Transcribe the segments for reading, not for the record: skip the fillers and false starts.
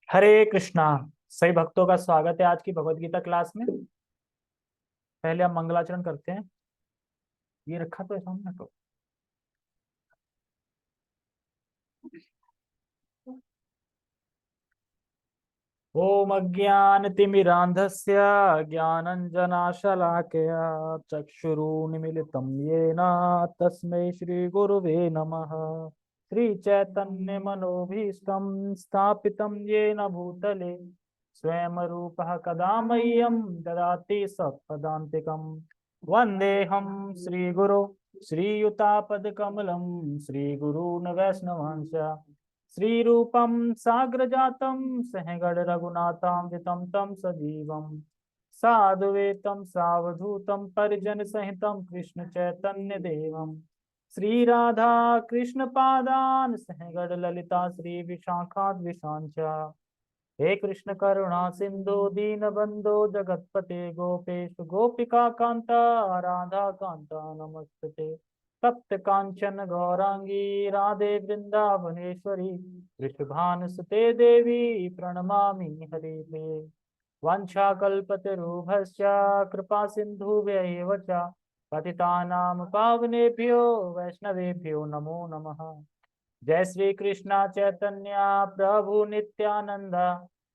हरे कृष्णा। सही भक्तों का स्वागत है आज की भगवत गीता क्लास में। पहले हम मंगलाचरण करते हैं। ये रखा तो है सामने तो। ओम अज्ञानतिमिरान्धस्य ज्ञानञ्जनाशलाकया चक्षुरुन्मीलितं येन तस्मै श्रीगुरुवे नमः। श्रीचैतन्यमनोभीष्टं स्थापितं येन भूतले स्वयं रूपः कदा मह्यं ददाति सत्पदान्तिकम्। वन्देऽहं श्रीगुरो श्रीयुतापदकमलं श्रीगुरून् वैष्णवांश्च श्रीरूपं साग्रजातं सहगण रघुनाथान्वितं तं सजीवं साधुवेतं सावधूतं परिजन सहितं कृष्ण चैतन्य देवं श्रीराधा कृष्ण पादान सहगण ललिता श्री विशाखाद्विषांच। हे कृष्ण करुणा सिंधु दीनबंधो जगतपते गोपेश गोपिका कांता राधा कांता नमस्ते। तप्त कांचन गौरांगी राधे वृंदावनेश्वरी वृषभानुसुते देवी प्रणमामि हरिप्रिये। वाञ्छाकल्पतरुभ्यश्च कृपा सिन्धुभ्यैव च पतितानां पावनेभ्यो वैष्णवेभ्यो नमो नमः। जय श्री कृष्णा चैतन्य प्रभु नित्यानंद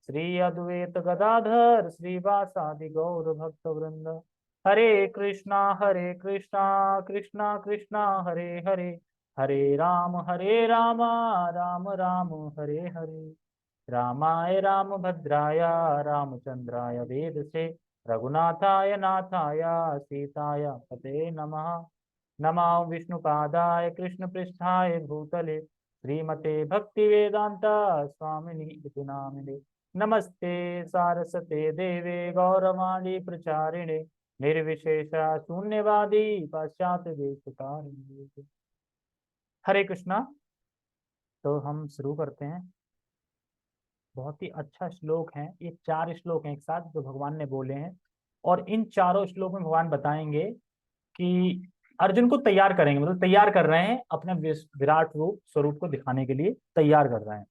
श्री अद्वैत गदाधर श्रीवासादि गौर भक्त वृंद। हरे कृष्णा कृष्णा कृष्णा हरे हरे हरे राम राम राम हरे हरे। रामाय रामभद्राय रामचंद्राय वेदसे रघुनाथाय नाथाय सीताय पते नमः। नमो विष्णुपादाय कृष्णपृष्ठाय भूतले श्रीमते भक्तिवेदांता स्वामिनि इति नामिने। नमस्ते सारस्वते देवे गौरवाणी प्रचारिणे निर्विशेष शून्यवादी पाश्चात्य देशकारिणे। हरे कृष्णा। तो हम शुरू करते हैं। बहुत ही अच्छा श्लोक है ये। 4 श्लोक हैं एक साथ जो भगवान ने बोले हैं। और इन चारों श्लोक में भगवान बताएंगे कि अर्जुन को तैयार करेंगे, मतलब तैयार कर रहे हैं अपने विराट रूप स्वरूप को दिखाने के लिए तैयार कर रहे हैं।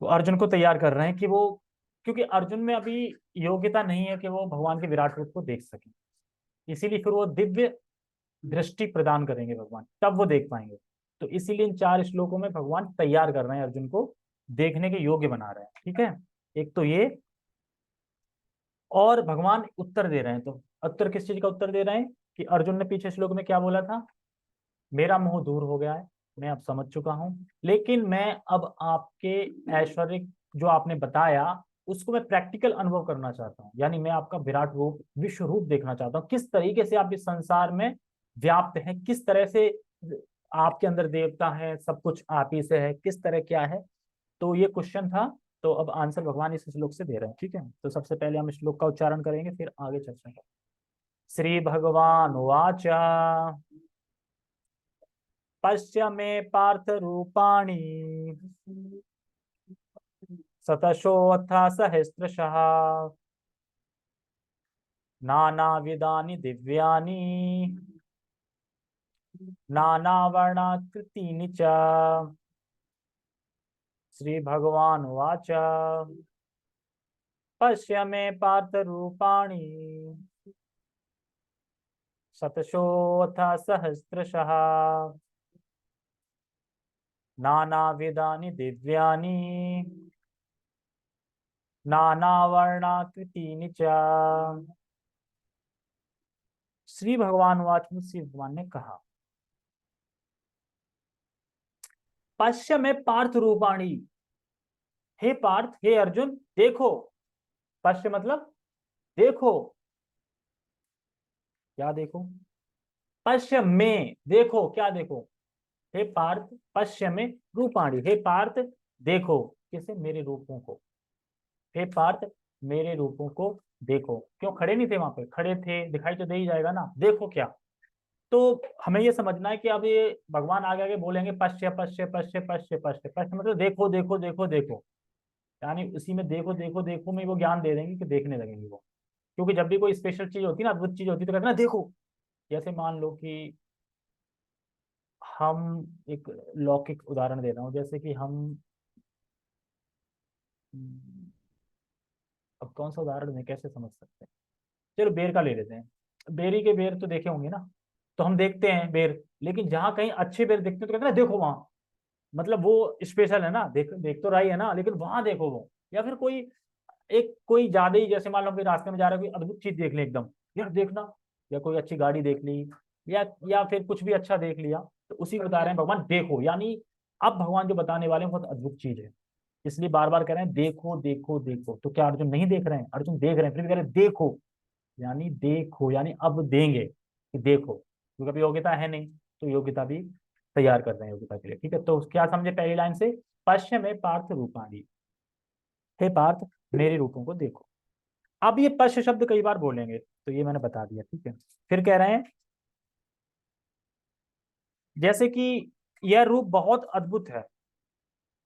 तो अर्जुन को तैयार कर रहे हैं कि वो, क्योंकि अर्जुन में अभी योग्यता नहीं है कि वो भगवान के विराट रूप को देख सके, इसीलिए फिर वो दिव्य दृष्टि प्रदान करेंगे भगवान, तब वो देख पाएंगे। तो इसीलिए इन 4 श्लोकों में भगवान तैयार कर रहे हैं, अर्जुन को देखने के योग्य बना रहे हैं। ठीक है, एक तो ये। और भगवान उत्तर दे रहे हैं, तो उत्तर किस चीज का उत्तर दे रहे हैं कि अर्जुन ने पीछे श्लोक में क्या बोला था, मेरा मोह दूर हो गया है, मैं अब समझ चुका हूं, लेकिन मैं अब आपके ऐश्वर्य जो आपने बताया उसको मैं प्रैक्टिकल अनुभव करना चाहता हूँ। यानी मैं आपका विराट रूप विश्व रूप देखना चाहता हूँ, किस तरीके से आप इस संसार में व्याप्त हैं, किस तरह से आपके अंदर देवता है, सब कुछ आप ही से है, किस तरह क्या है। तो ये क्वेश्चन था। तो अब आंसर भगवान इस श्लोक से दे रहे हैं। ठीक है, तो सबसे पहले हम श्लोक का उच्चारण करेंगे, फिर आगे चर्चा करेंगे। श्री भगवान वाच पश्य मे पार्थ रूपाणि शतशोऽथ सहस्रशः नानाविधानि दिव्यानि नानावर्णाकृतीनि च। श्री भगवान वाच पश्य मे पार्थ रूपाणि शतशोऽथ सहस्रशः नानाविधानि दिव्यानि नानावर्णाकृतीनि च। श्री भगवान वाच में श्री भगवान ने कहा, पश्य में पार्थ रूपाणी, हे पार्थ, हे अर्जुन देखो। पश्य मतलब देखो, क्या देखो, पश्य में देखो, क्या देखो। हे पार्थ पश्य में रूपाणी, हे पार्थ देखो, किसे, मेरे रूपों को। हे पार्थ मेरे रूपों को देखो। क्यों खड़े नहीं थे वहां पे, खड़े थे, दिखाई तो दे ही जाएगा ना, देखो क्या। तो हमें ये समझना है कि अब ये भगवान आगे आगे बोलेंगे पश्य पश्य पश्य पश्य पश्य पश्य, मतलब देखो देखो देखो देखो। यानी उसी में देखो देखो देखो में वो ज्ञान दे देंगे कि देखने लगेंगे वो। क्योंकि जब भी कोई स्पेशल चीज होती है ना, अद्भुत चीज होती है, तो कहते हैं ना देखो। जैसे मान लो कि हम एक लौकिक उदाहरण दे रहा हूँ, जैसे कि हम हम्म, अब कौन सा उदाहरण में कैसे समझ सकते हैं? चलो बेर का ले लेते हैं। बेरी के बेर तो देखे होंगे ना, तो हम देखते हैं बेर, लेकिन जहाँ कहीं अच्छे बेर दिखते हैं तो कहते हैं ना देखो वहां, मतलब वो स्पेशल है ना, देख देख तो रही है ना, लेकिन वहां देखो वो। या फिर कोई एक कोई ज्यादा ही, जैसे मान लो कि रास्ते में जा रहे हो, कोई अद्भुत चीज देख ले एकदम, यार देखना, या कोई अच्छी गाड़ी देख ली, या फिर कुछ भी अच्छा देख लिया, तो उसी को बता रहे हैं भगवान देखो, यानी अब भगवान जो बताने वाले हैं बहुत अद्भुत चीज है, इसलिए बार बार कह रहे हैं देखो देखो देखो। तो क्या अर्जुन नहीं देख रहे हैं? अर्जुन देख रहे हैं, फिर भी कह रहे हैं देखो, यानी देखो, यानी अब देंगे कि देखो, क्योंकि अभी योग्यता है नहीं, तो योग्यता भी तैयार कर रहे हैं योग्यता के लिए। ठीक है, तो क्या समझे पहली लाइन से? पश्चिम में पार्थ रूपाणी, हे पार्थ मेरे रूपों को देखो। अब ये पश्च शब्द कई बार बोलेंगे, तो ये मैंने बता दिया। ठीक है, फिर कह रहे हैं जैसे कि यह रूप बहुत अद्भुत है,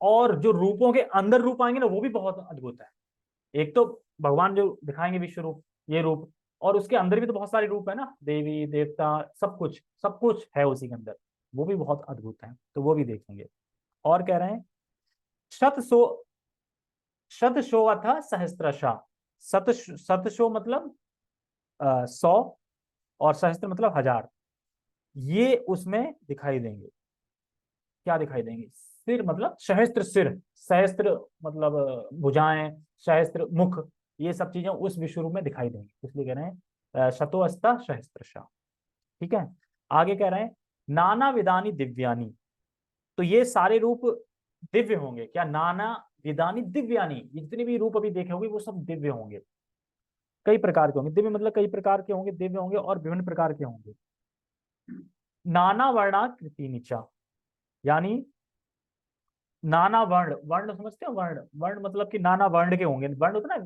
और जो रूपों के अंदर रूप आएंगे ना वो भी बहुत अद्भुत है। एक तो भगवान जो दिखाएंगे विश्व रूप, ये रूप, और उसके अंदर भी तो बहुत सारे रूप है ना, देवी देवता, सब कुछ है उसी के अंदर, वो भी बहुत अद्भुत है, तो वो भी देखेंगे। और कह रहे हैं शत सो शत शो अथ सहस्त्रशा। शत शो मतलब 100, और सहस्त्र मतलब 1000, ये उसमें दिखाई देंगे। क्या दिखाई देंगे? सिर मतलब सहस्त्र सिर, सहस्त्र मतलब भुजाएं, सहस्त्र मुख, ये सब चीजें उस विश्व रूप में दिखाई देंगी, इसलिए कह रहे हैं शतो अस्ता सहस्त्रशा। ठीक है, आगे कह रहे हैं नाना विधानी दिव्यानी, तो ये सारे रूप दिव्य होंगे। क्या? नाना विधानी दिव्यानी, जितने भी रूप अभी देखे होंगे वो सब दिव्य होंगे, कई प्रकार के होंगे। दिव्य मतलब कई प्रकार के होंगे, दिव्य होंगे और विभिन्न प्रकार के होंगे। नाना वर्णाकृति नीचा, यानी नाना वर्ण, वर्ण समझते हो? वर्ण, वर्ण मतलब कि नाना वर्ण के होंगे। वर्ण होते ना,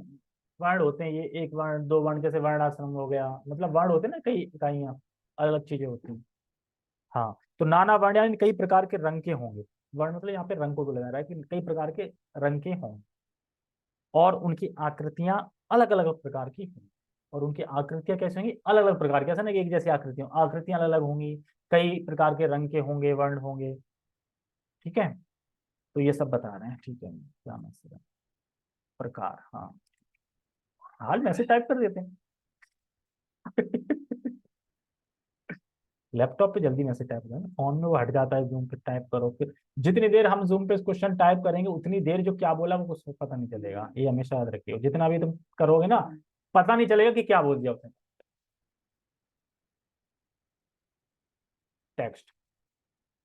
वर्ण होते हैं, ये एक वर्ण दो वर्ण, जैसे वर्ण आश्रम हो गया, मतलब वर्ण होते हैं ना, कई इकाइयां, अलग अलग चीजें होती हैं। हाँ, तो नाना वर्ण यानी कई प्रकार के रंग के होंगे। वर्ण मतलब यहाँ पे रंग को बोला जा रहा है कि कई प्रकार के रंग के होंगे, और उनकी आकृतियां अलग अलग प्रकार की होंगी। और उनकी आकृतियां कैसे होंगी? अलग अलग प्रकार की, ऐसा ना कि एक जैसी आकृतियां अलग अलग होंगी, कई प्रकार के रंग के होंगे, वर्ण होंगे। ठीक है, तो ये सब बता रहे हैं। ठीक है, क्या मैसेज? प्रकार, हाँ, हाल मैसेज टाइप कर देते हैं। लैपटॉप पे जल्दी मैसेज टाइप होता है, फोन में वो हट जाता है, जूम पे टाइप करो, फिर जितनी देर हम जूम पे क्वेश्चन टाइप करेंगे उतनी देर जो क्या बोला वो कुछ पता नहीं चलेगा, ये हमेशा याद रखिए, जितना भी तुम करोगे ना पता नहीं चलेगा कि क्या बोल दिया उसने। टेक्स्ट,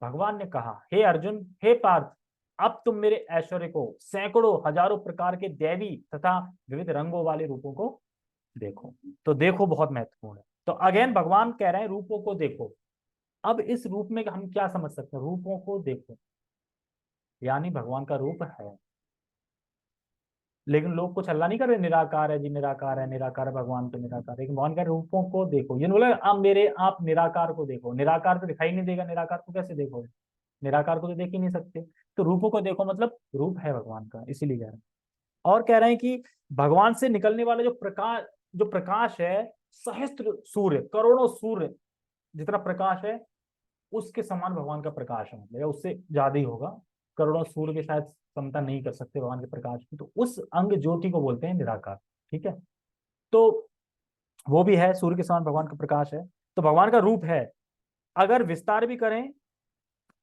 भगवान ने कहा हे अर्जुन, हे पार्थ, अब तुम मेरे ऐश्वर्य को, सैकड़ों हजारों प्रकार के दैवी तथा विविध रंगों वाले रूपों को देखो। तो देखो बहुत महत्वपूर्ण है। तो अगेन भगवान कह रहे हैं रूपों को देखो। अब इस रूप में हम क्या समझ सकते हैं? रूपों को देखो यानी भगवान का रूप है, लेकिन लोग कुछ हल्ला नहीं कर रहे निराकार है जी, निराकार है, निराकार है, भगवान तो निराकार है, लेकिन भगवान का रूपों को देखो, ये नहीं बोला आप मेरे, आप निराकार को देखो, निराकार तो दिखाई नहीं देगा, निराकार को कैसे देखोगे? निराकार को तो देख ही नहीं सकते। तो रूपों को देखो मतलब रूप है भगवान का, इसीलिए कह रहे हैं। और कह रहे हैं कि भगवान से निकलने वाला जो प्रकाश है, सहस्त्र सूर्य, करोड़ों सूर्य जितना प्रकाश है उसके समान भगवान का प्रकाश है, मतलब या उससे ज्यादा ही होगा। करोड़ों सूर्य के शायद क्षमता नहीं कर सकते भगवान के प्रकाश की, तो उस अंग ज्योति को बोलते हैं निराकार। ठीक है, तो वो भी है, सूर्य के समान भगवान का प्रकाश है, तो भगवान का रूप है। अगर विस्तार भी करें,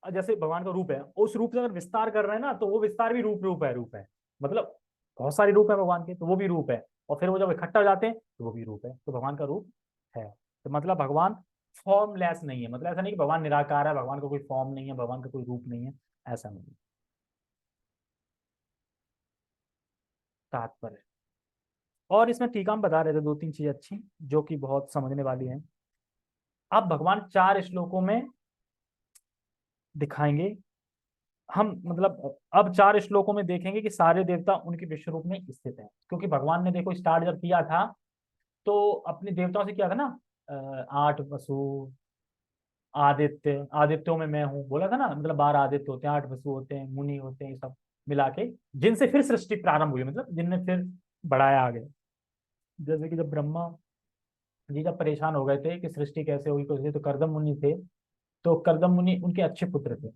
जैसे भगवान का रूप है, उस रूप से अगर विस्तार कर रहे हैं ना, तो वो विस्तार भी रूप है, मतलब बहुत सारे रूप है भगवान के, तो वो भी रूप है। और फिर वो जब इकट्ठा हो जाते हैं तो वो भी रूप है, तो भगवान का रूप है। तो मतलब भगवान फॉर्मलेस नहीं है, मतलब ऐसा नहीं कि भगवान निराकार है, भगवान का कोई फॉर्म नहीं है, भगवान का कोई रूप नहीं है, ऐसा नहीं। तात्पर्य, और इसमें टीका में बता रहे थे दो तीन चीजें अच्छी जो कि बहुत समझने वाली हैं। अब भगवान 4 श्लोकों में दिखाएंगे, हम मतलब अब 4 श्लोकों में देखेंगे कि सारे देवता उनके विश्व रूप में स्थित हैं, क्योंकि भगवान ने देखो स्टार्ट जब किया था तो अपने देवताओं से किया था ना, 8 वसु, आदित्य, आदित्यों में मैं हूँ बोला था ना, मतलब 12 आदित्य होते हैं, 8 वसु होते हैं, मुनि होते हैं, ये सब मिला के जिनसे फिर सृष्टि प्रारंभ हुई, मतलब जिनने फिर बढ़ाया आगे। जैसे कि जब ब्रह्मा जी जब परेशान हो गए थे कि सृष्टि कैसे हुई, तो कर्दम मुनि थे, तो कर्दम मुनि उनके अच्छे पुत्र थे,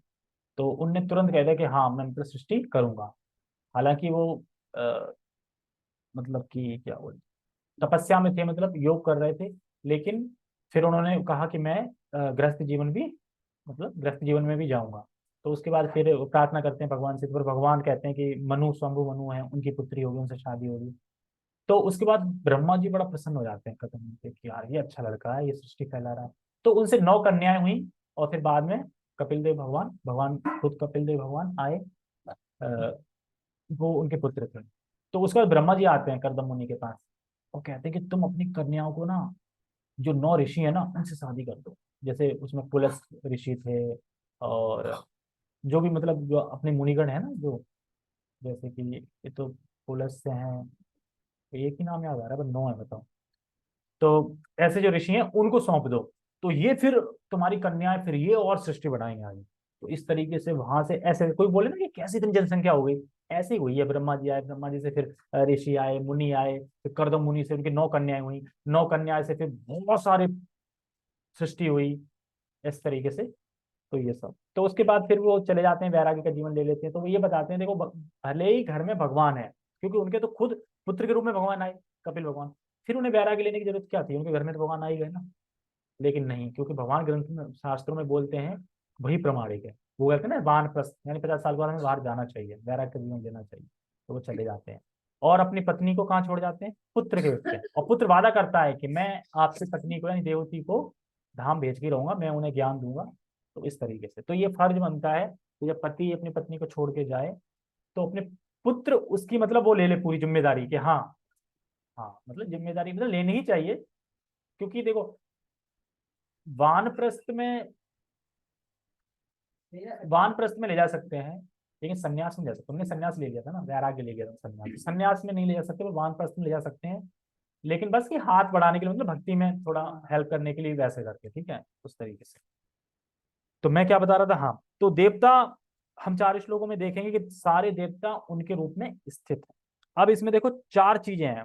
तो उनने तुरंत कह दिया कि हाँ मैं मतलब सृष्टि करूंगा। हालांकि वो मतलब कि क्या बोल, तपस्या में थे, मतलब योग कर रहे थे। लेकिन फिर उन्होंने कहा कि मैं गृहस्थ जीवन भी, मतलब गृहस्थ जीवन में भी जाऊंगा। तो उसके बाद फिर वो प्रार्थना करते हैं भगवान से, तो फिर भगवान कहते हैं कि मनु, स्वयंभु मनु है, उनकी पुत्री होगी, उनसे शादी होगी। तो उसके बाद ब्रह्मा जी बड़ा प्रसन्न हो जाते हैं कथन में कि यार ये अच्छा लड़का है, ये सृष्टि फैला रहा है। तो उनसे 9 कन्याएं हुई, और फिर बाद में कपिल देव भगवान, भगवान खुद कपिल देव भगवान आए, अ, वो उनके पुत्र थे। तो उसके बाद ब्रह्मा जी आते हैं कर्दम मुनि के पास, और कहते हैं कि तुम अपनी कन्याओं को ना, जो 9 ऋषि है ना, उनसे शादी कर दो। जैसे उसमें पुलस ऋषि थे, और जो भी मतलब जो अपने मुनिगण है ना, जो जैसे कि ये तो पुलस से हैं, एक ही नाम याद आ रहा है पर 9 है, बताओ। तो ऐसे जो ऋषि हैं उनको सौंप दो, तो ये फिर तुम्हारी कन्याएं फिर ये और सृष्टि बढ़ाएंगे आगे। तो इस तरीके से वहां से ऐसे कोई बोले ना कि कैसी इतनी जनसंख्या हो गई, ऐसे ही हुई है। ब्रह्मा जी आए, ब्रह्मा जी से फिर ऋषि आए, मुनि आए, फिर कर्दम मुनि से उनकी 9 कन्याएं हुई, 9 कन्याएं से फिर बहुत सारी सृष्टि हुई, इस तरीके से। तो ये सब, तो उसके बाद फिर वो चले जाते हैं, वैराग्य का जीवन ले लेते हैं। तो वो ये बताते हैं, देखो भले ही घर में भगवान है, क्योंकि उनके तो खुद पुत्र के रूप में भगवान आए, कपिल भगवान, फिर उन्हें वैराग्य लेने की जरूरत क्या थी, उनके घर में तो भगवान आ ही गए ना। लेकिन नहीं, क्योंकि भगवान ग्रंथ में, शास्त्रों में बोलते हैं, वही प्रमाणिक है। वो कहते हैं ना वानप्रस्थ, यानी 50 साल के बाद हमें बाहर जाना चाहिए, वैराग्य का जीवन लेना चाहिए। तो वो चले जाते हैं, और अपनी पत्नी को कहाँ छोड़ जाते हैं, पुत्र के रूप में। और पुत्र वादा करता है कि मैं आपसे पत्नी को, यानी देवती को धाम भेज के रहूंगा, मैं उन्हें ज्ञान दूंगा। तो इस तरीके से तो ये फर्ज बनता है कि जब पति अपनी पत्नी को छोड़ के जाए, तो अपने पुत्र उसकी मतलब वो ले ले पूरी जिम्मेदारी, कि हाँ, हाँ मतलब जिम्मेदारी मतलब लेनी ही चाहिए। क्योंकि देखो, वानप्रस्थ में, वानप्रस्थ में ले जा सकते हैं, लेकिन संन्यास में ले जा सकते। तुमने संन्यास ले लिया था ना, वैराग्य ले लिया था, संन्यास में नहीं ले जा सकते, वो वानप्रस्थ में ले जा सकते हैं। लेकिन बस कि हाथ बढ़ाने के लिए, मतलब भक्ति में थोड़ा हेल्प करने के लिए, वैसे करके, ठीक है, उस तरीके से। तो मैं क्या बता रहा था, हाँ, तो देवता, हम 4 श्लोकों में देखेंगे कि सारे देवता उनके रूप में स्थित है। अब इसमें देखो 4 चीजें हैं,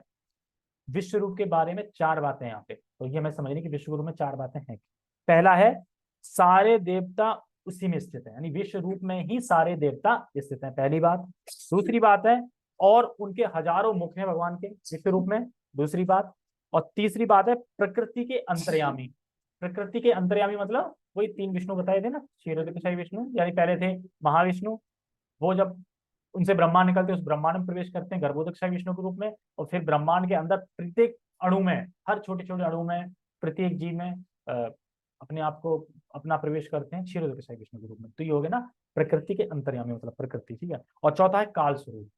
विश्व रूप के बारे में 4 बातें यहाँ पे, तो ये हमें समझनी कि विश्व रूप में 4 बातें हैं। पहला है, सारे देवता उसी में स्थित है, यानी विश्व रूप में ही सारे देवता स्थित हैं, पहली बात। दूसरी बात है, और उनके हजारों मुख हैं भगवान के विश्व रूप में, दूसरी बात। और तीसरी बात है, प्रकृति के अंतर्यामी। प्रकृति के अंतर्यामी मतलब वही 3 विष्णु बताए थे ना, क्षीरोदकशाही विष्णु, यानी पहले थे महाविष्णु, वो जब उनसे ब्रह्मांड निकलते उस ब्रह्मांड में प्रवेश करते हैं गर्भोदकशाही विष्णु के रूप में। और फिर ब्रह्मांड के अंदर प्रत्येक अणु में, हर छोटे छोटे अणु में, प्रत्येक जीव में अपने आप को अपना प्रवेश करते हैं क्षीरोदकशाही विष्णु के रूप में। तो ये हो गया ना प्रकृति के अंतर्यामी, मतलब प्रकृति, ठीक है। और चौथा है काल स्वरूप।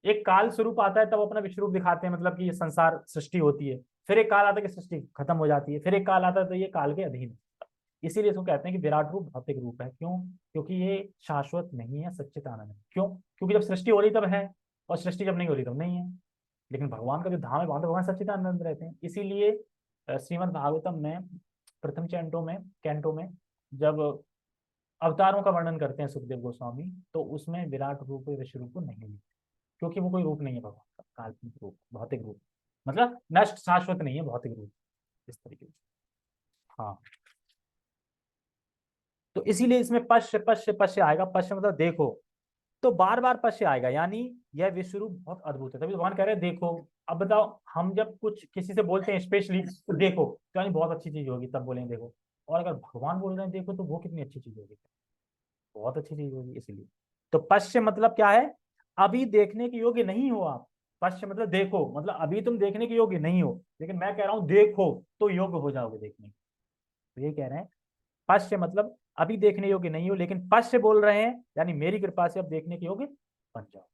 एक काल स्वरूप आता है तब अपना विश्व रूप दिखाते हैं, मतलब कि ये संसार सृष्टि होती है, फिर एक काल आता है कि सृष्टि खत्म हो जाती है, फिर एक काल आता है तो ये काल के अधीन है। इसीलिए इसको कहते हैं कि विराट रूप भौतिक रूप है। क्यों? क्योंकि ये शाश्वत नहीं है, सच्चिदानंद है। क्यों? क्योंकि जब सृष्टि हो रही तब है, और सृष्टि जब नहीं हो रही तब नहीं है। लेकिन भगवान का जो धाम है वहां तो भगवान सच्चिदानंद रहते हैं। इसीलिए श्रीमद् भागवतम में प्रथम कैंटो में जब अवतारों का वर्णन करते हैं सुखदेव गोस्वामी, तो उसमें विराट रूप विश्व रूप को नहीं लिखते, क्योंकि वो कोई रूप नहीं है भगवान का, काल्पनिक रूप, भौतिक रूप, मतलब नष्ट शाश्वत नहीं है भौतिक रूप, इस तरीके से। हाँ, तो इसीलिए इसमें पश्य पश्य पश्य आएगा, पश्य मतलब देखो, तो बार बार पश्य आएगा, यानी यह विश्व रूप बहुत अद्भुत है, तभी भगवान कह रहे हैं देखो। अब बताओ, हम जब कुछ किसी से बोलते हैं स्पेशली तो देखो, तो यानी बहुत अच्छी चीज होगी तब बोलेंगे देखो। और अगर भगवान बोल रहे हैं देखो, तो वो कितनी अच्छी चीज होगी, बहुत अच्छी चीज होगी। इसलिए तो पश्य मतलब क्या है, अभी देखने के योग्य नहीं हो आप। पश्य मतलब देखो, मतलब अभी तुम देखने के योग्य नहीं हो, लेकिन मैं कह रहा हूं देखो, तो योग्य हो जाओगे देखने के। तो ये कह रहे हैं, पश्य मतलब अभी देखने योग्य नहीं हो, लेकिन पश्य बोल रहे हैं यानी मेरी कृपा से अब देखने के योग्य बन जाओ।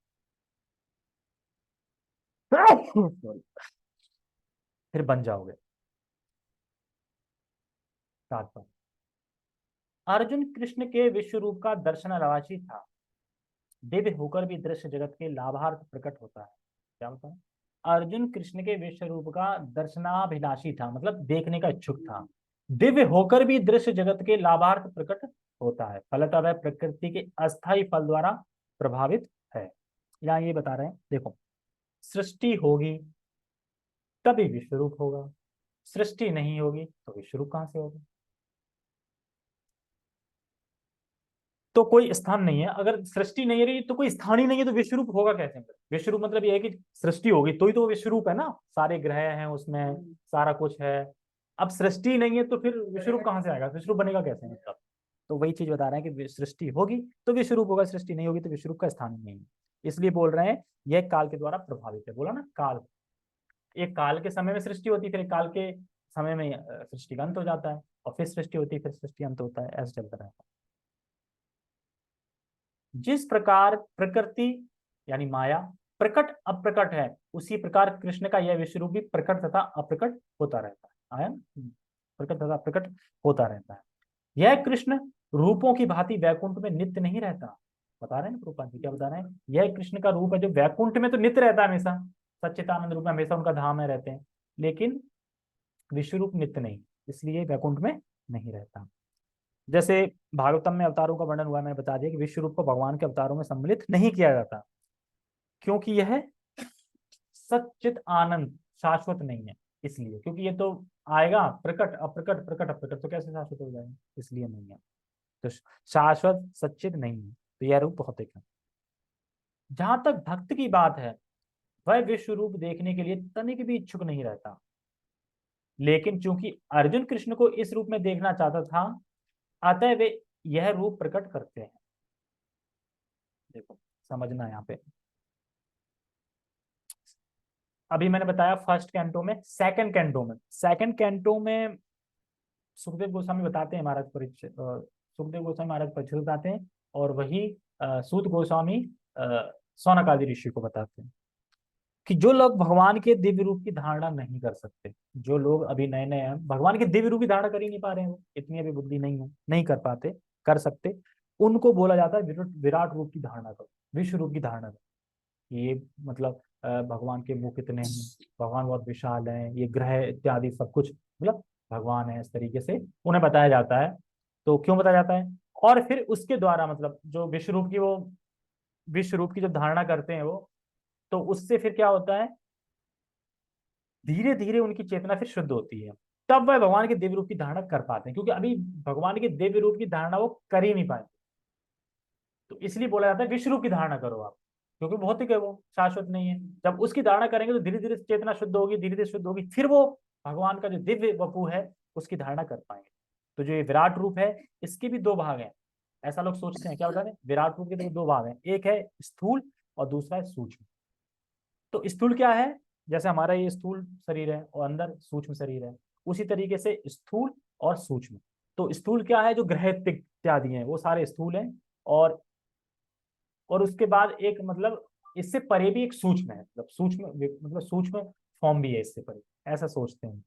Sorry, फिर बन जाओगे। तात्पर्य, अर्जुन कृष्ण के विश्व रूप का दर्शनाभिलाषी था, दिव्य होकर भी दृश्य जगत के लाभार्थ प्रकट होता है। क्या होता है? अर्जुन कृष्ण के विश्व रूप का दर्शनाभिलाषी था, मतलब देखने का इच्छुक था, दिव्य होकर भी दृश्य जगत के लाभार्थ प्रकट होता है, फलतः वह प्रकृति के अस्थायी फल द्वारा प्रभावित है। यहाँ ये बता रहे हैं, देखो, सृष्टि होगी तभी विश्व रूप होगा, सृष्टि नहीं होगी तो विश्व रूप कहां से होगा? तो कोई स्थान नहीं है। अगर सृष्टि नहीं रही तो कोई स्थान ही नहीं है, तो विश्व रूप होगा कैसे? मतलब विश्व रूप मतलब ये है कि सृष्टि होगी तो ही तो वो विश्व रूप है ना, सारे ग्रह हैं उसमें, सारा कुछ है। अब सृष्टि नहीं है तो फिर विश्व रूप कहाँ से आएगा? विश्व रूप बनेगा कैसे मतलब? तो वही चीज बता रहे हैं कि सृष्टि होगी तो विश्व रूप होगा, सृष्टि नहीं होगी तो विश्व रूप का स्थान ही नहीं है। इसलिए बोल रहे हैं यह काल के द्वारा प्रभावित है। बोला ना काल, एक काल के समय में सृष्टि होती है, फिर एक काल के समय में सृष्टि का अंत हो जाता है, और फिर सृष्टि होती है, फिर सृष्टि अंत होता है, ऐसे चलता रहता है। जिस प्रकार प्रकृति यानी माया प्रकट अप्रकट है, उसी प्रकार कृष्ण का यह विश्व रूप भी प्रकट तथा अप्रकट होता रहता है। आया? प्रकट तथा अप्रकट होता रहता है। यह कृष्ण रूपों की भांति वैकुंठ में नित्य नहीं रहता। बता रहे हैं प्रभुपाद जी क्या बता रहे हैं? यह कृष्ण का रूप है जो वैकुंठ में तो नित्य रहता है हमेशा, सच्चिदानंद रूप में हमेशा उनका धाम में रहते हैं, लेकिन विश्व रूप नित्य नहीं, इसलिए वैकुंठ में नहीं रहता। जैसे भागवतम में अवतारों का वर्णन हुआ है, मैंने बता दिया कि विश्व रूप को भगवान के अवतारों में सम्मिलित नहीं किया जाता, क्योंकि यह सच्चित आनंद शाश्वत नहीं है। इसलिए क्योंकि ये तो आएगा प्रकट अप्रकट, प्रकट अप्रकट, तो कैसे शाश्वत हो जाएगा? इसलिए नहीं है। तो शाश्वत सच्चित नहीं है, तो यह रूप भौतिक है। जहां तक भक्त की बात है, वह विश्व रूप देखने के लिए तनिक भी इच्छुक नहीं रहता, लेकिन चूंकि अर्जुन कृष्ण को इस रूप में देखना चाहता था, अतः वे यह रूप प्रकट करते हैं। देखो समझना यहाँ पे, अभी मैंने बताया फर्स्ट कैंटो में, सेकंड कैंटो में सुखदेव गोस्वामी बताते हैं, महाराज परीक्षित, सुखदेव गोस्वामी महाराज परीक्षित बताते हैं, और वही सूत गोस्वामी शौनक आदि ऋषि को बताते हैं कि जो लोग भगवान के दिव्य रूप की धारणा नहीं कर सकते, जो लोग अभी नए नए हैं, भगवान के दिव्य रूप की धारणा कर ही नहीं पा रहे हैं, वो इतनी अभी बुद्धि नहीं है, नहीं कर पाते, कर सकते, उनको बोला जाता है विराट रूप की धारणा करो, विश्व रूप की धारणा करो। ये मतलब भगवान के मुख कितने हैं, भगवान बहुत विशाल हैं, ये ग्रह इत्यादि सब कुछ मतलब भगवान है, इस तरीके से उन्हें बताया जाता है। तो क्यों बताया जाता है? और फिर उसके द्वारा मतलब जो विश्व रूप की जब धारणा करते हैं वो, तो उससे फिर क्या होता है, धीरे धीरे उनकी चेतना फिर शुद्ध होती है, तब वह भगवान के दिव्य रूप की धारणा कर पाते हैं, क्योंकि अभी भगवान के दिव्य रूप की धारणा वो कर ही नहीं पाए। तो इसलिए बोला जाता है विश्व रूप की धारणा करो आप, क्योंकि भौतिक है, वो शाश्वत नहीं है। जब उसकी धारणा करेंगे तो धीरे धीरे चेतना शुद्ध होगी, धीरे धीरे शुद्ध होगी, फिर वो भगवान का जो दिव्य वपु है उसकी धारणा कर पाएंगे। तो जो ये विराट रूप है, इसके भी दो भाग हैं। ऐसा लोग सोचते हैं, क्या बता दें, विराट रूप के तो दो भाग हैं, एक है स्थूल और दूसरा है सूक्ष्म। तो स्थूल क्या है? जैसे हमारा ये स्थूल शरीर है और अंदर सूक्ष्म शरीर है, उसी तरीके से स्थूल और सूक्ष्म। तो स्थूल क्या है? जो ग्रह इत्यादि हैं वो सारे स्थूल हैं, और उसके बाद एक मतलब इससे परे भी एक सूक्ष्म है, मतलब सूक्ष्म मतलब सूक्ष्म फॉर्म भी है इससे परे, ऐसा सोचते हैं।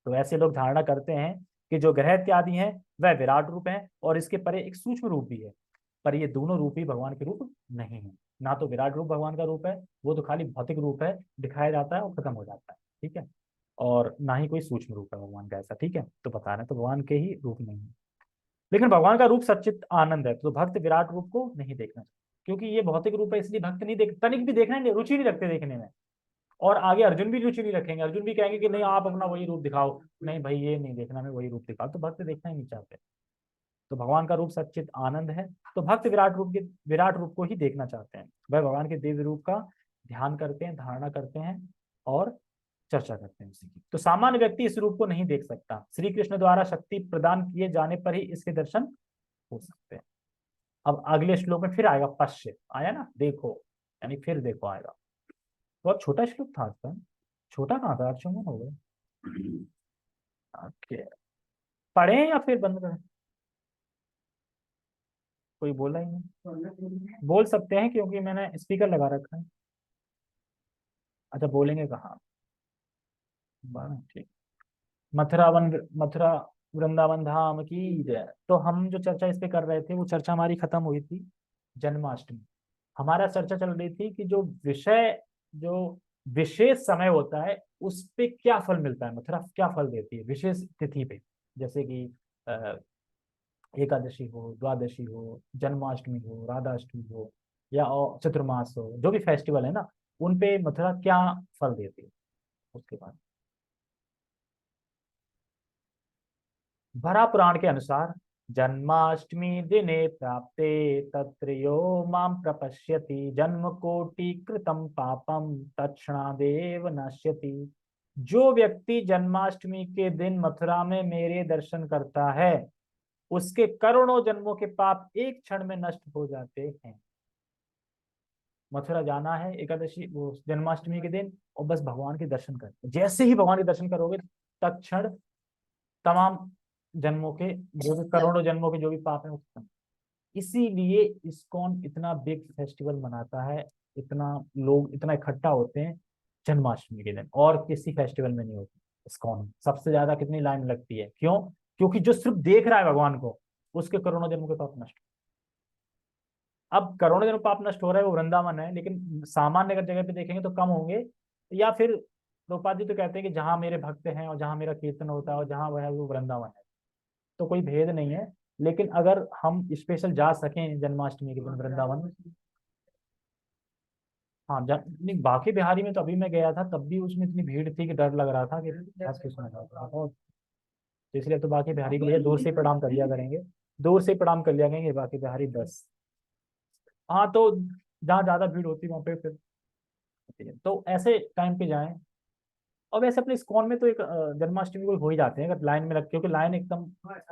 तो ऐसे लोग धारणा करते हैं कि जो ग्रह इत्यादि हैं वह विराट रूप है, और इसके परे एक सूक्ष्म रूप भी है, पर ये दोनों रूप ही भगवान के रूप नहीं है। ना तो विराट रूप भगवान का रूप है, वो तो खाली भौतिक रूप है, दिखाया जाता है और खत्म हो जाता है, ठीक है, और ना ही कोई सूक्ष्म रूप है भगवान का ऐसा, ठीक है। तो बता रहे हैं तो भगवान के ही रूप नहीं है, लेकिन भगवान का रूप सच्चित आनंद है, तो भक्त विराट रूप को नहीं देखना चाहिए, क्योंकि ये भौतिक रूप है, इसलिए भक्त नहीं देख, तनिक भी देखना नहीं, रुचि नहीं रखते देखने में। और आगे अर्जुन भी रुचि नहीं रखेंगे, अर्जुन भी कहेंगे कि नहीं आप अपना वही रूप दिखाओ, नहीं भाई ये नहीं देखना, मैं वही रूप दिखाओ, तो भक्त देखना ही नहीं चाहते। तो भगवान का रूप सच्चित आनंद है, तो भक्त विराट रूप को ही देखना चाहते हैं, वह भगवान के दिव्य रूप का ध्यान करते हैं, धारणा करते हैं और चर्चा करते हैं उसी की। तो सामान्य व्यक्ति इस रूप को नहीं देख सकता, श्री कृष्ण द्वारा शक्ति प्रदान किए जाने पर ही इसके दर्शन हो सकते हैं। अब अगले श्लोक में फिर आएगा पश्य, आया ना, देखो, यानी फिर देखो आएगा। बहुत छोटा श्लोक था आज, छोटा कहाँ था, 8 हो गए। ओके, पढ़े या फिर बंद करें? कोई बोला ही नहीं, बोल सकते हैं क्योंकि मैंने स्पीकर लगा रखा है। अच्छा बोलेंगे कहाँ? ठीक। मथुरा वृंदावन धाम की जय। तो हम जो चर्चा इस पे कर रहे थे, वो चर्चा हमारी खत्म हुई थी जन्माष्टमी। हमारा चर्चा चल रही थी कि जो विशेष समय होता है उस पे क्या फल मिलता है, मथुरा क्या फल देती है विशेष तिथि पे, जैसे कि अ, एकादशी हो, द्वादशी हो, जन्माष्टमी हो, राधाष्टमी हो, या और चतुर्मास हो, जो भी फेस्टिवल है ना, उन पे मथुरा क्या फल देती है। उसके बाद भरा पुराण के अनुसार जन्माष्टमी दिने प्राप्ते तत्र यो मां प्रपश्यति जन्म कोटि कृतं पापम तत्क्षणादेव नश्यति। जो व्यक्ति जन्माष्टमी के दिन मथुरा में मेरे दर्शन करता है उसके करोड़ों जन्मों के पाप एक क्षण में नष्ट हो जाते हैं। मथुरा जाना है एकादशी वो जन्माष्टमी के दिन और बस भगवान के दर्शन कर, जैसे ही भगवान के दर्शन करोगे तत्क्षण तमाम जन्मों के जो भी करोड़ों जन्मों के जो भी पाप है वो खत्म। इसीलिए इस्कॉन इतना बिग फेस्टिवल मनाता है, इतना लोग इतना इकट्ठा होते हैं जन्माष्टमी के दिन, और किसी फेस्टिवल में नहीं होती। इस्कॉन सबसे ज्यादा कितनी लाइन लगती है, क्यों? क्योंकि जो सिर्फ देख रहा है भगवान को उसके करोड़ों जन्मों के पाप नष्ट। अब करोड़ों जन्म पाप नष्ट हो रहा है वो वृंदावन है, लेकिन सामान्य अगर जगह पे देखेंगे तो कम होंगे। या फिर द्रौपदी तो कहते हैं कि जहां मेरे भक्त हैं और जहां मेरा कीर्तन होता है और जहां वह है वो वृंदावन है, तो कोई भेद नहीं है। लेकिन अगर हम स्पेशल जा सकें जन्माष्टमी के दिन वृंदावन, हाँ नहीं, बाकी बिहारी में तो अभी मैं गया था तब भी उसमें इतनी भीड़ थी कि डर लग रहा था कि बस कुछ ना था। और इसलिए तो बाकी बिहारी को भैया दूर से ही प्रणाम कर लिया करेंगे, दूर से ही प्रणाम कर लिया करेंगे, बाकी बिहारी बस। हाँ तो जहाँ ज्यादा भीड़ होती है वहाँ पे फिर तो ऐसे टाइम पे जाएं। और वैसे अपने इस्कॉन में तो एक जन्माष्टमी को हो ही जाते हैं अगर लाइन में लग, क्योंकि लाइन एकदम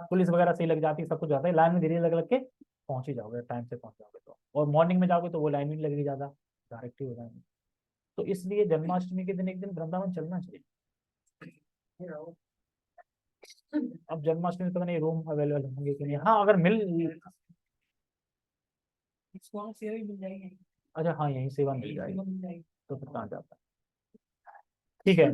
पुलिस वगैरह सही लग जाती है, सब कुछ जाता है, लाइन में धीरे लग लग के पहुंच ही जाओगे, टाइम से पहुंच जाओगे तो। और मॉर्निंग में जाओगे तो वो लाइन भी नहीं लगेगी ज्यादा, डायरेक्ट ही हो जाएंगे। तो इसलिए जन्माष्टमी के दिन एक दिन वृंदावन चलना चाहिए। अब जन्माष्टमी में पता नहीं रूम अवेलेबल होंगे कि नहीं, हाँ अगर मिल, अच्छा हाँ यही सेवा मिल जाएगी तो फिर कहाँ जाता है। ठीक है,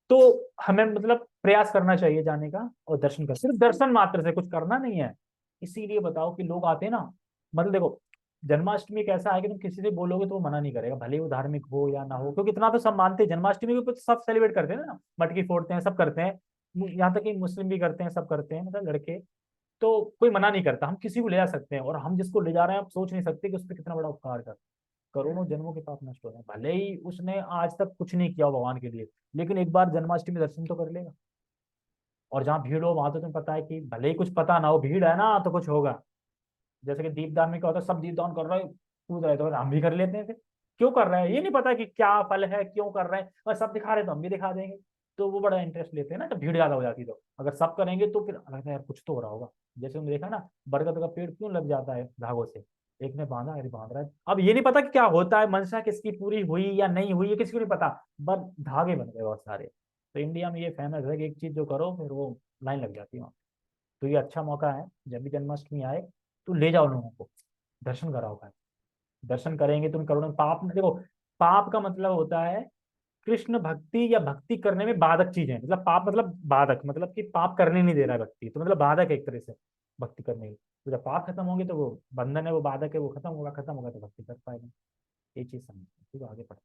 तो हमें मतलब प्रयास करना चाहिए जाने का और दर्शन कर, सिर्फ दर्शन मात्र से कुछ करना नहीं है। इसीलिए बताओ कि लोग आते हैं ना, मतलब देखो जन्माष्टमी कैसा है कि तुम किसी से बोलोगे तो वो मना नहीं करेगा, भले ही वो धार्मिक हो या ना हो, क्योंकि इतना तो सब मानते हैं जन्माष्टमी को, तो सब सेलिब्रेट करते हैं ना, मटकी फोड़ते हैं, सब करते हैं। यहाँ तक कि मुस्लिम भी करते हैं, सब करते हैं मतलब लड़के। तो कोई मना नहीं करता, हम किसी को ले जा सकते हैं, और हम जिसको ले जा रहे हैं आप सोच नहीं सकते कि उस पर कितना बड़ा उपकार कर, करोड़ों जन्मों के पाप नष्ट हो रहे हैं, भले ही उसने आज तक कुछ नहीं किया हो भगवान के लिए, लेकिन एक बार जन्माष्टमी दर्शन तो कर लेगा। और जहाँ भीड़ हो वहां तो तुम्हें पता है कि भले ही कुछ पता ना हो, भीड़ है ना तो कुछ होगा। जैसे कि दीपदान में क्या होता है, सब दीपदान कर रहे हैं, कूद रहे, तो हम भी कर लेते हैं फिर। क्यों कर रहे हैं ये नहीं पता कि क्या फल है, क्यों कर रहे हैं, बस सब दिखा रहे हैं तो हम भी दिखा देंगे। तो वो बड़ा इंटरेस्ट लेते हैं ना, तो भीड़ ज्यादा हो जाती है, तो अगर सब करेंगे तो फिर लगता है यार कुछ तो हो रहा होगा। जैसे हमने देखा ना, बरगद का पेड़ क्यों लग जाता है धागों से, एक ने बांधा, अरे बांध रहा है, अब ये नहीं पता कि क्या होता है, मंशा किसकी पूरी हुई या नहीं हुई, ये किसी को नहीं पता, बस धागे बन गए बहुत सारे। तो इंडिया में ये फेमस है कि एक चीज जो करो फिर वो लाइन लग जाती है वहाँ। तो ये अच्छा मौका है, जब भी जन्माष्टमी आए तो ले जाओ लोगों को, दर्शन कराओ भाई। दर्शन करेंगे तुम करोड़ों पाप, देखो पाप का मतलब होता है कृष्ण भक्ति या भक्ति करने में बाधक चीजें, मतलब पाप मतलब बाधक, मतलब कि पाप करने नहीं दे रहा है भक्ति, तो मतलब बाधक है एक तरह से भक्ति करने की। तो जब पाप खत्म होंगे तो वो बंधन है, वो बाधक है, वो खत्म होगा तो भक्ति कर पाएगा। ये चीज समझते ठीक है, आगे पढ़ते।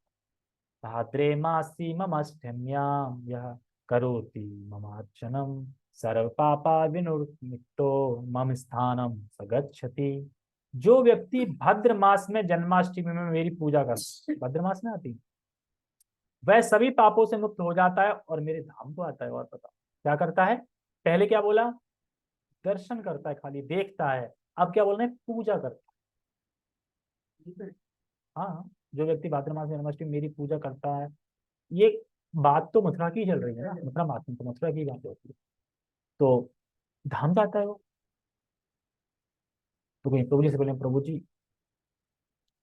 भाद्रे मासी मम अष्टम्याम यह करोति ममार्चनम सर्व पापा विनिर्मुक्तो मम स्थानम सगच्छति। जो व्यक्ति भाद्र मास में जन्माष्टमी में मेरी पूजा करता है, भाद्र मास में आती, वह सभी पापों से मुक्त हो जाता है और मेरे धाम को आता है। और पता क्या करता है, पहले क्या बोला, दर्शन करता है, खाली देखता है, अब क्या बोल रहे हैं, पूजा करता है। हाँ, जो व्यक्ति भाद्र मास में जन्माष्टमी मेरी पूजा करता है, ये बात तो मथुरा की चल रही है ना, मथुरा मास में तो मथुरा की बात होती है, तो धाम जाता है वो। तो कहीं प्रभु जी से बोले प्रभु जी,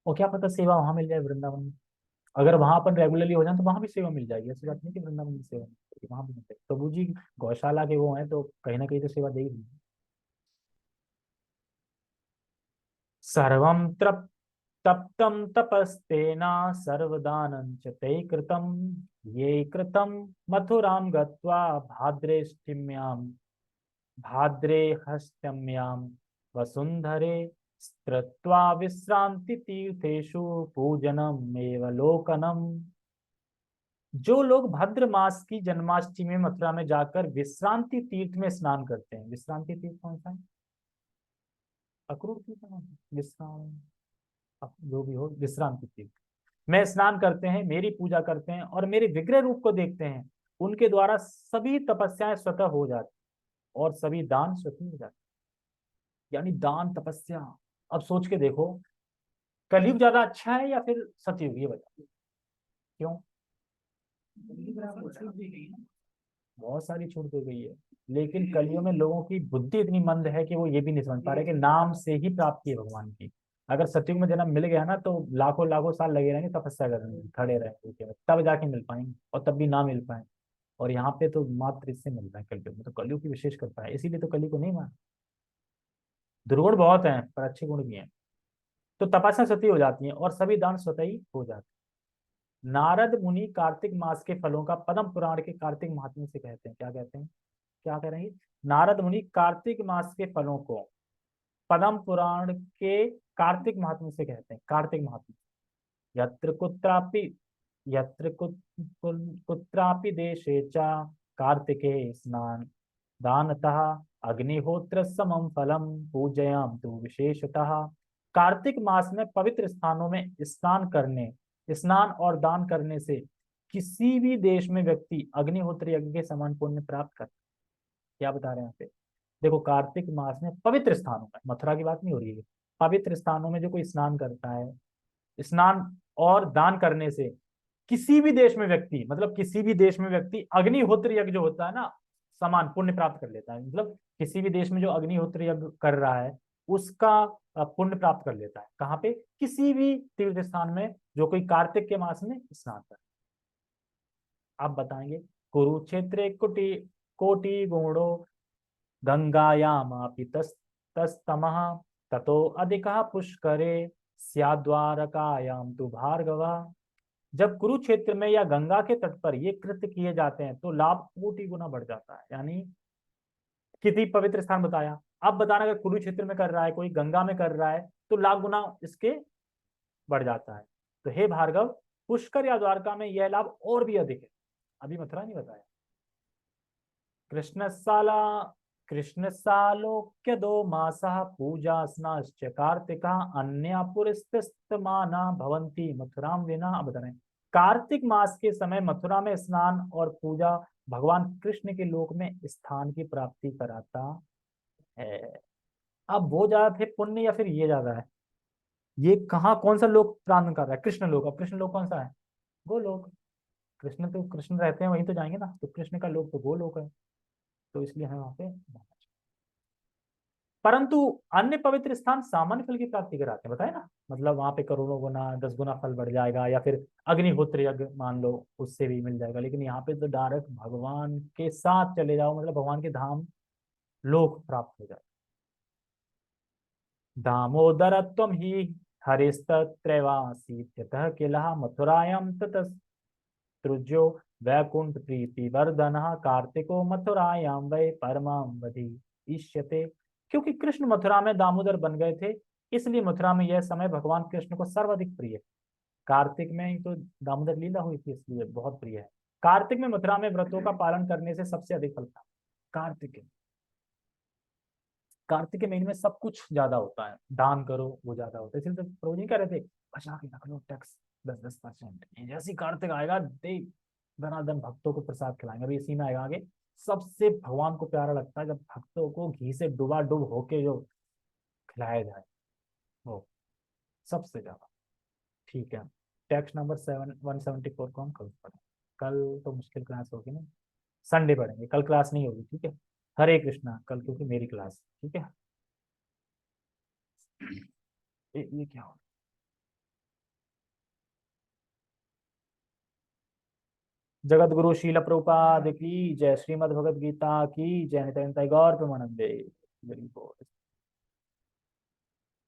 और क्या पता सेवा वहां मिल जाए वृंदावन में, अगर वहां अपन रेगुलरली हो जाए तो वहां भी सेवा मिल जाएगी, ऐसी बात नहीं कि वृंदावन में सेवा नहीं मिलेगी, वहां भी मिल जाएगी। प्रभु जी गौशाला के वो हैं तो कहीं ना कहीं तो सेवा दे ही देंगे। सर्वं तप्तं तपस्तेना सर्वदानं च ते कृतं ये कृतं मथुरां गत्वा भाद्रेष्टिम्यां भाद्रे हस्तम्यां वसुंधरे स्त्रुत्वा विश्रांति तीर्थेषु पूजनम एव लोकनम। जो लोग भाद्र मास की जन्माष्टमी में मथुरा में जाकर विश्रांति तीर्थ में स्नान करते हैं, विश्रांति तीर्थ कौन सा है, अक्रूर तीर्थ है ना? विश्राम, अब जो भी हो विश्रांति तीर्थ में स्नान करते हैं, मेरी पूजा करते हैं और मेरे विग्रह रूप को देखते हैं, उनके द्वारा सभी तपस्याएं स्वतः हो जाती और सभी दान स्वतः हो जाते। यानी दान तपस्या। अब सोच के देखो, कलयुग ज्यादा अच्छा है या फिर सतयुग, ये बताओ क्यों। बहुत सारी छूट दे गई है, लेकिन कलियुग में लोगों की बुद्धि इतनी मंद है कि वो ये भी नहीं समझ पा रहे कि नाम से ही प्राप्ति है भगवान की। अगर सतयुग में जन्म मिल गया ना तो लाखों लाखों साल लगे रहेंगे तपस्या करने में, खड़े रहेंगे तब जाके मिल पाएंगे, और तब भी ना मिल पाए। और यहाँ पे तो मात्र इससे मिलता है कलयुग में, तो कलयुग की विशेष करता है, इसीलिए तो कलयुग को नहीं माना। दुर्गुण बहुत हैं पर अच्छे गुण भी हैं। तो तपस्या सती हो जाती है और सभी दान स्वतः ही हो जाते हैं। नारद मुनि कार्तिक मास के फलों का पद्म पुराण के कार्तिक महात्म्य से कहते हैं, क्या कहते हैं, क्या कह रहे हैं। नारद मुनि कार्तिक मास के फलों को पद्म पुराण के कार्तिक महात्म्य से कहते हैं, कार्तिक महात्म्य। यत्र कुत्रापि यत्र कुत्रापि देशे च कार्तिके स्नान दानतः अग्निहोत्र समम फलम पूजयाम तो विशेषतः। कार्तिक मास में पवित्र स्थानों में स्नान और दान करने से किसी भी देश में व्यक्ति अग्निहोत्र यज्ञ के समान पुण्य प्राप्त कर। क्या बता रहे हैं यहाँ पे, देखो कार्तिक मास में पवित्र स्थानों में, मथुरा की बात नहीं हो रही है, पवित्र स्थानों में जो कोई स्नान करता है, स्नान और दान करने से किसी भी देश में व्यक्ति, मतलब किसी भी देश में व्यक्ति अग्निहोत्र यज्ञ जो होता है ना, समान पुण्य प्राप्त कर लेता है। मतलब किसी भी देश में जो अग्निहोत्र यज्ञ कर रहा है उसका पुण्य प्राप्त कर लेता है। कहाँ पे, किसी भी तीर्थ स्थान में जो कोई कार्तिक के मास में स्नान कर। आप बताएंगे, कुरुक्षेत्र कोटि कोटि गुणो गंगायामापि तस्तमः ततो अधिकः पुष्करे स्याद्वारकायाम तु भार्गवा। जब कुरुक्षेत्र में या गंगा के तट पर ये कृत्य किए जाते हैं तो लाभ कोटि गुना बढ़ जाता है। यानी किसी पवित्र स्थान बताया, अब बताना अगर कुरुक्षेत्र में कर रहा है कोई, गंगा में कर रहा है, तो लाख गुना इसके बढ़ जाता है। तो हे भार्गव, पुष्कर या द्वारका में यह लाभ और भी अधिक है। अभी मथुरा नहीं बताया। कृष्णसाला कृष्णसालोक्य दो मासः पूजा स्नाश्च कार्तिका अन्या पुरस्तमाना भवंती मथुराम विना। अब बता रहे हैं, कार्तिक मास के समय मथुरा में स्नान और पूजा भगवान कृष्ण के लोक में स्थान की प्राप्ति कराता है। अब वो ज्यादा थे पुण्य या फिर ये ज्यादा है, ये कहाँ कौन सा लोक प्राप्त कर रहा है, कृष्ण लोक। अब कृष्ण लोक कौन सा है, गोलोक। कृष्ण तो कृष्ण रहते हैं वहीं तो जाएंगे ना, तो कृष्ण का लोक तो गोलोक है, तो इसलिए हमें वहां पे। परंतु अन्य पवित्र स्थान सामान्य फल की प्राप्ति कराते हैं, बताए ना, मतलब वहां पे करोड़ों गुना 10 गुना फल बढ़ जाएगा, या फिर अग्निहोत्र यज्ञ मान लो उससे भी मिल जाएगा। लेकिन यहाँ पे तो डायरेक्ट भगवान के साथ चले जाओ, मतलब भगवान के धाम लोक प्राप्त हो जाए। दामोदरत्वं हि हरिस्तत्रैवासीत्यतः किलः मथुरायां ततस्तृज्यो वैकुंठ प्रीति वर्धनः कार्तिको मथुरायां वै परमां वधि इष्यते। क्योंकि कृष्ण मथुरा में दामोदर बन गए थे, इसलिए मथुरा में यह समय भगवान कृष्ण को सर्वाधिक प्रिय है। कार्तिक में ही तो दामोदर लीला हुई थी, इसलिए बहुत प्रिय है। कार्तिक में मथुरा में व्रतों का पालन करने से सबसे अधिक फल था। कार्तिक कार्तिक के महीने में सब कुछ ज्यादा होता है, दान करो वो ज्यादा होता है, इसलिए तो प्रभु जी कह रहे थे बचा के रख लो टैक्स 10-10%। जैसे ही कार्तिक आएगा दे धनाधन भक्तों को प्रसाद खिलाएंगे। अभी इसी में आएगा आगे, सबसे भगवान को प्यारा लगता है जब भक्तों को घी से डुबा डुब होके जो खिलाया जाए, वो सबसे ज्यादा। ठीक है, टैक्स नंबर 174 को हम कल पढ़ें। कल तो मुश्किल क्लास होगी ना, संडे पढ़ेंगे, कल क्लास नहीं होगी, ठीक है। हरे कृष्णा, कल क्योंकि मेरी क्लास, ठीक है। ये क्या हो, जगत गुरु शील प्रभुपाद की जय, श्रीमद् भगवद गीता की जय, नित्यानंद गौर प्रेमानंदे। Very good.